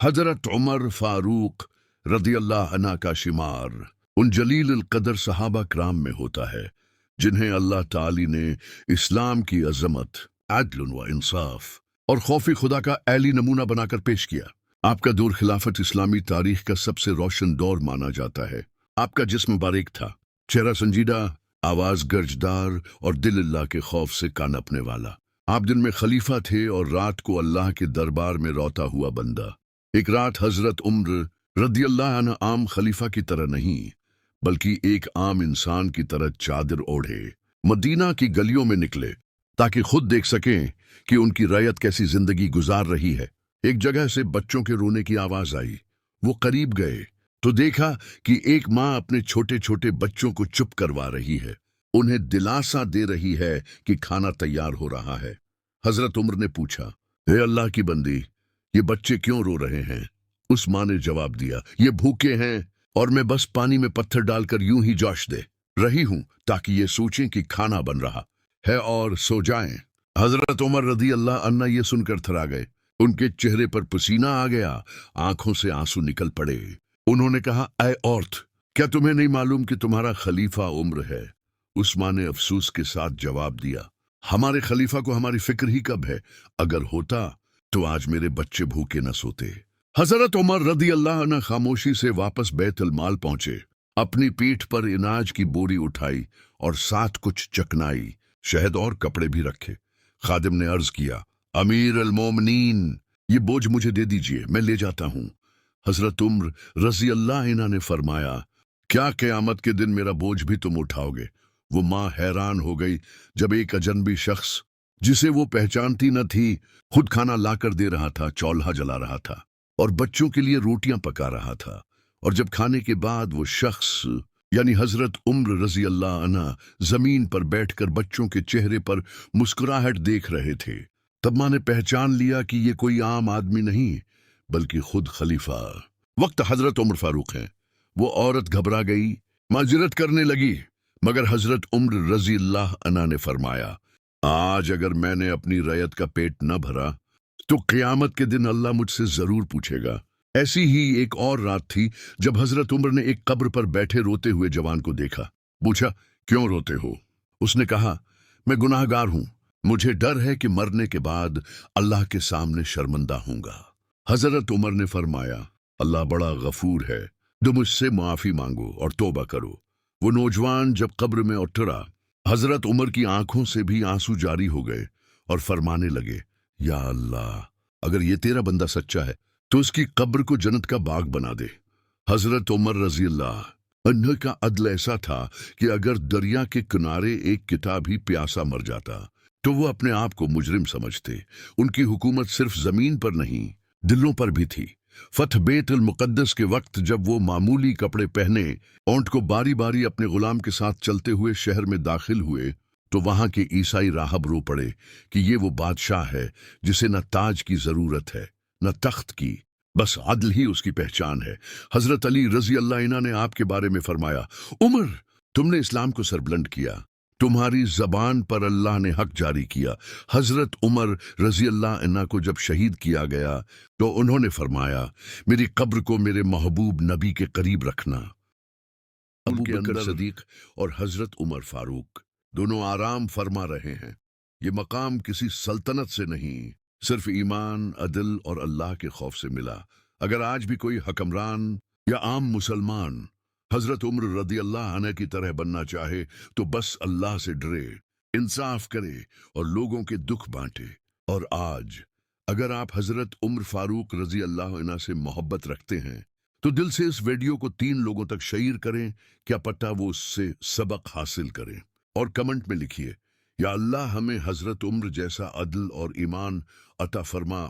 हजरत उमर फारूक रदी अल्लाह अन्हा का शुमार उन जलील अल कदर सहाबा कराम में होता है जिन्हें अल्लाह ताली ने इस्लाम की अजमत, अदल व इंसाफ और खौफ खुदा का ऐली नमूना बनाकर पेश किया। आपका दौर खिलाफत इस्लामी तारीख का सबसे रोशन दौर माना जाता है। आपका जिस्म बारीक था, चेहरा संजीदा, आवाज गर्जदार और दिल अल्लाह के खौफ से कानपने वाला। आप दिन में खलीफा थे और रात को अल्लाह के दरबार में रोता हुआ बंदा। एक रात हजरत उम्र रदी अल्लाह अन्हा आम खलीफा की तरह नहीं बल्कि एक आम इंसान की तरह चादर ओढ़े मदीना की गलियों में निकले ताकि खुद देख सकें कि उनकी रैयत कैसी जिंदगी गुजार रही है। एक जगह से बच्चों के रोने की आवाज आई। वो करीब गए तो देखा कि एक माँ अपने छोटे छोटे बच्चों को चुप करवा रही है, उन्हें दिलासा दे रही है कि खाना तैयार हो रहा है। हजरत उम्र ने पूछा, हे अल्लाह की बंदी, ये बच्चे क्यों रो रहे हैं? उस माँ ने जवाब दिया, ये भूखे हैं और मैं बस पानी में पत्थर डालकर यूं ही जोश दे रही हूं ताकि ये सोचें कि खाना बन रहा है और सो जाएं। हजरत उमर रदी अल्लाह अन्हा ये सुनकर थरा गए। उनके चेहरे पर पसीना आ गया, आंखों से आंसू निकल पड़े। उन्होंने कहा, ऐ औरत, क्या तुम्हें नहीं मालूम कि तुम्हारा खलीफा उम्र है? उस माँ ने अफसोस के साथ जवाब दिया, हमारे खलीफा को हमारी फिक्र ही कब है? अगर होता तो आज मेरे बच्चे भूखे न सोते। हजरत उमर रदी अल्लाह अन्हा खामोशी से वापस बैतुल माल पहुंचे, अपनी पीठ पर इनाज की बोरी उठाई और साथ कुछ चकनाई, शहद और कपड़े भी रखे। खादिम ने अर्ज किया, अमीर अल मोमिनीन, ये बोझ मुझे दे दीजिए, मैं ले जाता हूं। हजरत उम्र रजी अल्लाह अन्हा ने फरमाया, क्या क़यामत के दिन मेरा बोझ भी तुम उठाओगे? वो माँ हैरान हो गई जब एक अजनबी शख्स जिसे वो पहचानती न थी खुद खाना लाकर दे रहा था, चौल्हा जला रहा था और बच्चों के लिए रोटियां पका रहा था। और जब खाने के बाद वो शख्स यानी हजरत उम्र रजी अल्लाह अन्हा जमीन पर बैठकर बच्चों के चेहरे पर मुस्कुराहट देख रहे थे, तब माँ ने पहचान लिया कि ये कोई आम आदमी नहीं बल्कि खुद खलीफा वक्त हजरत उम्र फारूक हैं। वो औरत घबरा गई, माजरत करने लगी, मगर हजरत उम्र रजी अल्लाह अन्हा ने फरमाया, आज अगर मैंने अपनी रयत का पेट न भरा तो क़यामत के दिन अल्लाह मुझसे जरूर पूछेगा। ऐसी ही एक और रात थी जब हजरत उमर ने एक कब्र पर बैठे रोते हुए जवान को देखा। पूछा, क्यों रोते हो? उसने कहा, मैं गुनाहगार हूं, मुझे डर है कि मरने के बाद अल्लाह के सामने शर्मिंदा होऊंगा। हजरत उमर ने फरमाया, अल्लाह बड़ा गफूर है, तुम मुझसे माफी मांगो और तौबा करो। वो नौजवान जब कब्र में उतरा, हजरत उमर की आंखों से भी आंसू जारी हो गए और फरमाने लगे, या अल्लाह, अगर ये तेरा बंदा सच्चा है तो उसकी कब्र को जन्नत का बाग बना दे। हजरत उमर रजी अल्लाह अन्हा का अदल ऐसा था कि अगर दरिया के किनारे एक किताब ही प्यासा मर जाता तो वो अपने आप को मुजरिम समझते। उनकी हुकूमत सिर्फ जमीन पर नहीं, दिलों पर भी थी। फतह बैतुल मुक़द्दस के वक्त जब वो मामूली कपड़े पहने ऊंट को बारी बारी अपने गुलाम के साथ चलते हुए शहर में दाखिल हुए तो वहां के ईसाई राहब रो पड़े कि ये वो बादशाह है जिसे न ताज की जरूरत है न तख्त की, बस अदल ही उसकी पहचान है। हजरत अली रजी अल्लाह अन्हा ने आपके बारे में फरमाया, उमर, तुमने इस्लाम को सरबुलंद किया, तुम्हारी जबान पर अल्लाह ने हक जारी किया। हजरत उमर रजी अल्लाह अन्हा को जब शहीद किया गया तो उन्होंने फरमाया, मेरी कब्र को मेरे महबूब नबी के करीब रखना। अबू बकर सदीक और हजरत उमर फारूक दोनों आराम फरमा रहे हैं। ये मकाम किसी सल्तनत से नहीं, सिर्फ ईमान, अदल और अल्लाह के खौफ से मिला। अगर आज भी कोई हुक्मरान या आम मुसलमान हजरत उम्र रदी अल्लाह अन्हा की तरह बनना चाहे तो बस अल्लाह से डरे, इंसाफ करे और लोगों के दुख बांटे। और आज अगर आप हजरत उम्र फारूक रजी अल्लाह अन्हा से मोहब्बत रखते हैं तो दिल से इस वीडियो को 3 लोगों तक शेयर करें, क्या पता वो उससे सबक हासिल करें। और कमेंट में लिखिए, या अल्लाह हमें हजरत उम्र जैसा अदल और ईमान अता फरमा।